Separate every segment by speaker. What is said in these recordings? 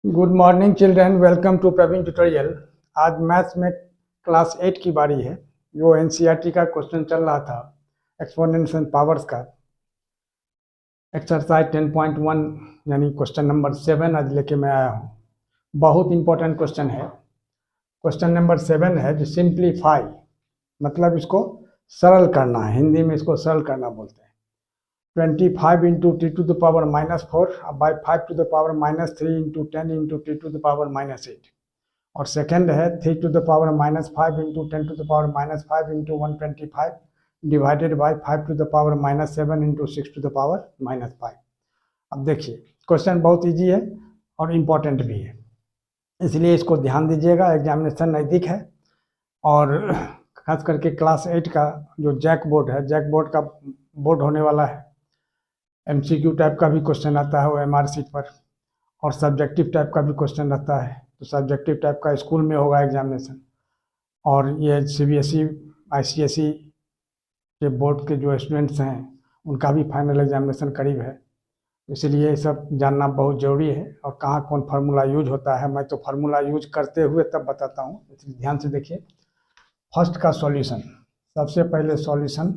Speaker 1: Good morning children, welcome to Praveen tutorial. आज maths में class 8 की बारी है। जो एनसीईआरटी का क्वेश्चन चल रहा था एक्सपोनेंट्स एंड पावर्स का, एक्सरसाइज 10.1 यानी क्वेश्चन नंबर 7 आज लेके मैं आया हूँ। बहुत इंपॉर्टेंट क्वेश्चन है। क्वेश्चन नंबर 7 है जो सिंप्लीफाई, मतलब इसको सरल करना है। हिंदी में इसको सरल करना बोलते हैं। 25 into T to the power -4 by 5 to the power -3 into 10 into T to the power -8। और सेकेंड है 3 to the power -5 into 10 to the power -5 into 125 divided by 5 to the power -7 into 6 to the power -5। अब देखिए, question बहुत easy है और important भी है, इसलिए इसको ध्यान दीजिएगा। एग्जामिनेशन नज़दीक है और खास करके क्लास 8 का जो जैक बोर्ड है, जैक बोर्ड का बोर्ड होने वाला है। एमसीक्यू टाइप का भी क्वेश्चन आता है वो एमआर सीट पर, और सब्जेक्टिव टाइप का भी क्वेश्चन रहता है। तो सब्जेक्टिव टाइप का स्कूल में होगा एग्जामिनेशन, और ये सीबीएसई आईसीएसई के बोर्ड के जो स्टूडेंट्स हैं उनका भी फाइनल एग्जामिनेशन करीब है। इसलिए सब जानना बहुत ज़रूरी है। और कहाँ कौन फार्मूला यूज होता है, मैं तो फार्मूला यूज करते हुए तब बताता हूँ, इसलिए ध्यान से देखिए। फर्स्ट का सॉल्यूशन, सबसे पहले सॉल्यूशन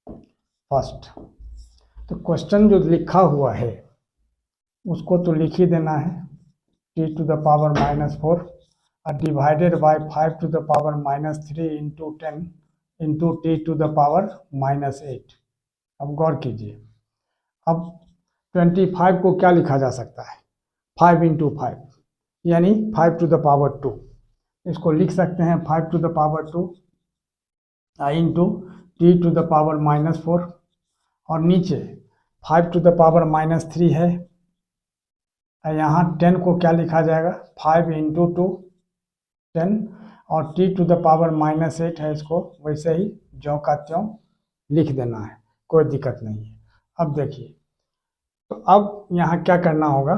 Speaker 1: फर्स्ट। तो क्वेश्चन जो लिखा हुआ है उसको तो लिख ही देना है, टी टू द पावर -4 और divided by 5 to the power -3 into 10 into T to the power -8। अब गौर कीजिए, अब 25 को क्या लिखा जा सकता है, 5 इंटू 5 यानी 5 टू द पावर 2। इसको लिख सकते हैं 5 to the power 2 into T to the power -4, और नीचे 5 टू द पावर -3 है। यहाँ 10 को क्या लिखा जाएगा, 5 इंटू 2 10, और टी टू द पावर -8 है, इसको वैसे ही ज्यों का त्यों लिख देना है, कोई दिक्कत नहीं है। अब देखिए, तो अब यहाँ क्या करना होगा,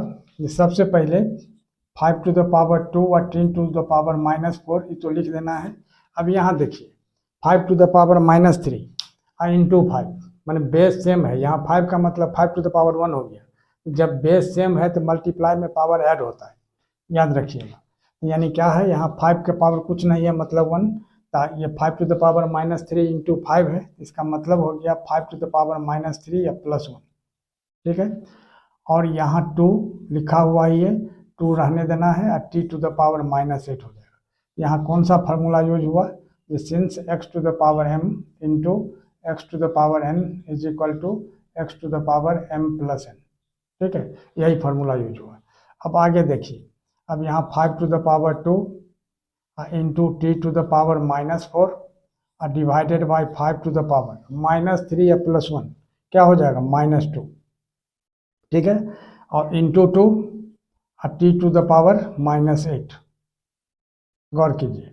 Speaker 1: सबसे पहले 5 टू द पावर 2 और 10 टू द पावर -4 ये तो लिख देना है। अब यहाँ देखिए 5 टू द पावर -3 और इंटू 5, मैंने बेस सेम है। यहाँ 5 का मतलब 5 टू द पावर 1 हो गया। जब बेस सेम है तो मल्टीप्लाई में पावर ऐड होता है, याद रखिएगा। यानी क्या है, यहाँ 5 के पावर कुछ नहीं है, मतलब 1। ये 5 टू द पावर -3 इंटू 5 है, इसका मतलब हो गया 5 टू द पावर -3 या +1, ठीक है। और यहाँ 2 लिखा हुआ ही है, 2 रहने देना है, और टी टू द पावर -8 हो जाएगा। यहाँ कौन सा फार्मूला यूज हुआ, since x to the power m into x to the power n is equal to x to the power m plus n, ठीक है, यही फार्मूला यूज हुआ। अब आगे देखिए, अब यहाँ 5 to the power 2 into T to the power -4 और divided by 5 to the power -3 या +1 क्या हो जाएगा, -2, ठीक है, और इंटू 2 और टी टू द पावर -8। गौर कीजिए,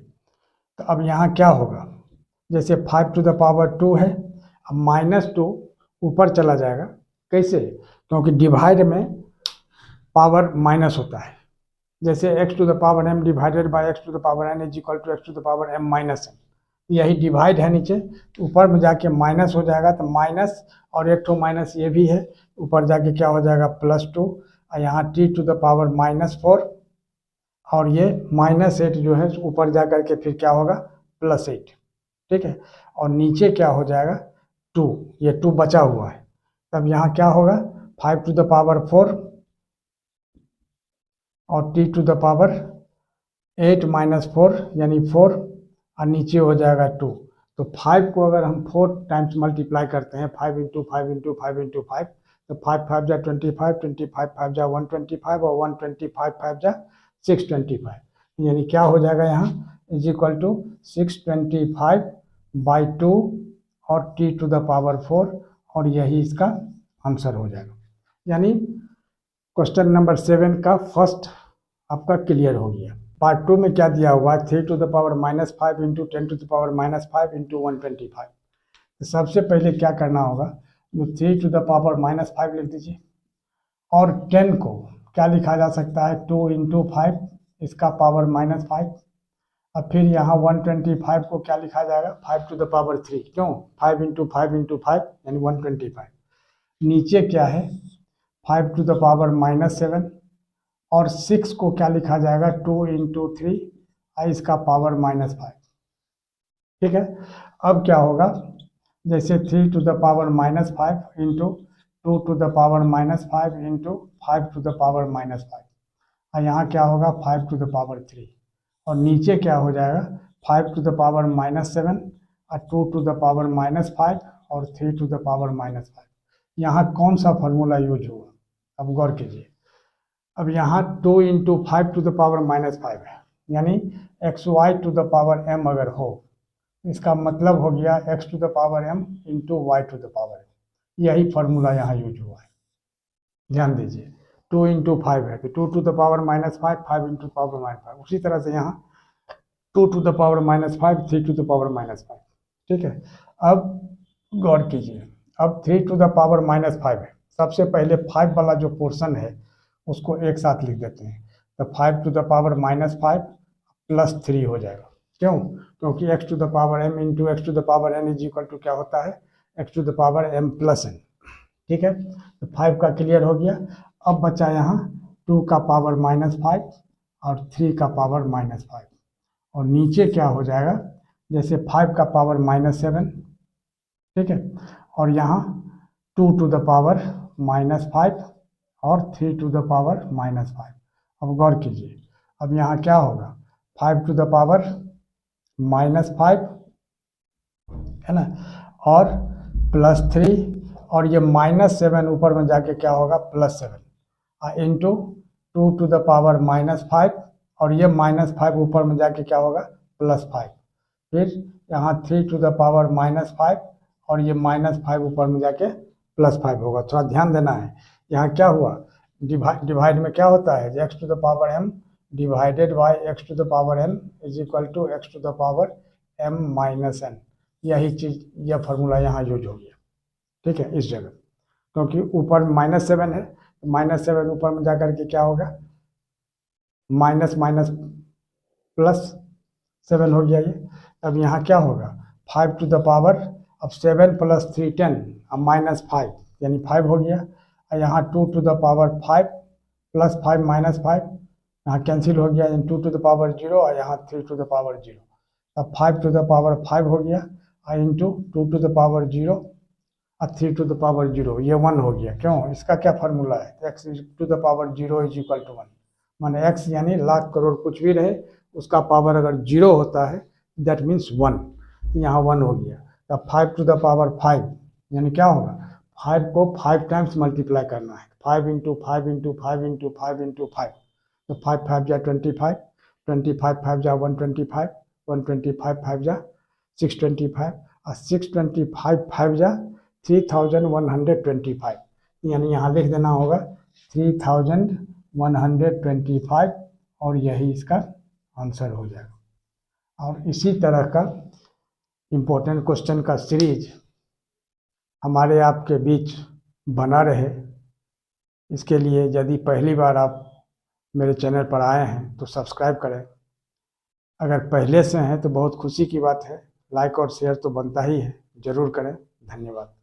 Speaker 1: तो अब यहाँ क्या होगा, जैसे 5 टू द पावर 2 है, अब -2 ऊपर चला जाएगा। कैसे, क्योंकि डिवाइड में पावर माइनस होता है। जैसे x to the power m divided by x to the power n is equal to x to the power m minus n, यही डिवाइड है। नीचे ऊपर में जाके माइनस हो जाएगा, तो माइनस और एक ठो माइनस ये भी है, ऊपर जाके क्या हो जाएगा +2, और यहाँ t टू द पावर -4, और ये -8 जो है ऊपर जा करके फिर क्या होगा +8, ठीक है, और नीचे क्या हो जाएगा 2, ये 2 बचा हुआ है। तब यहाँ क्या होगा 5 टू द पावर 4 और टी टू द पावर 8 -4 यानी 4, और नीचे हो जाएगा 2। तो 5 को अगर हम 4 टाइम्स मल्टीप्लाई करते हैं, 5 इंटू 5 इंटू 5 इंटू 5, तो 5 5 जा 25, 25 5 जा 125, और 125 5 जा 625, यानी क्या हो जाएगा यहाँ इज इक्वल टू 625/2 और टी टू द पावर 4, और यही इसका आंसर हो जाएगा। यानी क्वेश्चन नंबर 7 का फर्स्ट आपका क्लियर हो गया। पार्ट 2 में क्या दिया हुआ है, 3 to the power -5 into 10 to the power -5 into 125। तो सबसे पहले क्या करना होगा, जो 3 टू द पावर -5 लिख दीजिए, और 10 को क्या लिखा जा सकता है 2 इंटू 5, इसका पावर -5, और फिर यहाँ 125 को क्या लिखा जाएगा 5 टू द पावर 3, क्यों 5 इंटू 5 इंटू 5 यानी 125। नीचे क्या है 5 टू द पावर -7 और 6 को क्या लिखा जाएगा 2 इंटू 3 इसका पावर -5। ठीक है, अब क्या होगा, जैसे 3 to the power -5 into 2 to the power -5 into 5 to the power -5, और यहाँ क्या होगा 5 टू द पावर 3, और नीचे क्या हो जाएगा 5 टू द पावर -7 और 2 टू द पावर -5 और 3 टू द पावर -5। यहाँ कौन सा फॉर्मूला यूज हुआ, अब गौर कीजिए। अब यहाँ 2 इंटू 5 टू द पावर -5 है, यानी xy to the power m अगर हो, इसका मतलब हो गया x to the power m into y to the power m। यही फार्मूला यहाँ यूज हुआ है, ध्यान दीजिए। 2 इंटू 5 है तो 2 to the power -5, 5 into power -5। उसी तरह से यहाँ 2 to the power -5, 3 to the power -5। ठीक है, अब गौर कीजिए, अब 3 टू द पावर -5 है, सबसे पहले 5 वाला जो पोर्शन है उसको एक साथ लिख देते हैं, तो 5 टू द पावर -5 प्लस 3 हो जाएगा। क्यों? क्योंकि x to the power m into x to the power n is equal to क्या होता है x to the power m plus n। ठीक है, तो 5 का क्लियर हो गया। अब बचा यहाँ 2 का पावर -5 और 3 का पावर -5, और नीचे क्या हो जाएगा, जैसे 5 का पावर -7, ठीक है, और यहाँ 2 टू द पावर -5 और 3 टू द पावर -5। अब गौर कीजिए, अब यहाँ क्या होगा 5 टू द पावर -5 है ना, और प्लस 3, और ये -7 ऊपर में जाके क्या होगा +7 इंटू 2 टू द पावर -5, और ये -5 ऊपर में जाके क्या होगा +5, फिर यहाँ 3 टू द पावर -5 और ये -5 ऊपर में जाके +5 होगा। थोड़ा ध्यान देना है, यहाँ क्या हुआ डिवाइड में क्या होता है, x to the power m divided by x to the power n is equal to x to the power m minus n। यही चीज़, यह फार्मूला यहाँ यूज हो गया। ठीक है, इस जगह, क्योंकि ऊपर -7 है, -7 ऊपर में जाकर के क्या होगा माइनस माइनस +7 हो गया ये। अब यहाँ क्या होगा 5 टू द पावर, अब 7 प्लस 3 10 अब -5 यानी 5 हो गया, और यहाँ 2 टू द पावर 5 प्लस 5 -5 यहाँ कैंसिल हो गया, 2 टू द पावर 0 और यहाँ 3 टू द पावर 0। अब 5 टू द पावर 5 हो गया और इंटू 2 टू द पावर 0 और 3 टू द पावर 0, ये 1 हो गया। क्यों? इसका क्या फार्मूला है, x to the power 0 is equal to 1, माने x यानी लाख करोड़ कुछ भी रहे उसका पावर अगर 0 होता है दैट मीन्स 1, तो यहाँ 1 हो गया। तब 5 टू द पावर 5 यानी क्या होगा 5 को 5 टाइम्स मल्टीप्लाई करना है, 5 इंटू 5 इंटू 5 इंटू 5 इंटू 5, तो 5 5 जा 25, 25 5 जा 125, 125 5 जा 625 और 625 5 जा 3125, यानी यहाँ लिख देना होगा 3125 और यही इसका आंसर हो जाएगा। और इसी तरह का इम्पोर्टेंट क्वेश्चन का सीरीज हमारे आपके बीच बना रहे, इसके लिए यदि पहली बार आप मेरे चैनल पर आए हैं तो सब्सक्राइब करें, अगर पहले से हैं तो बहुत खुशी की बात है, लाइक और शेयर तो बनता ही है, ज़रूर करें। धन्यवाद।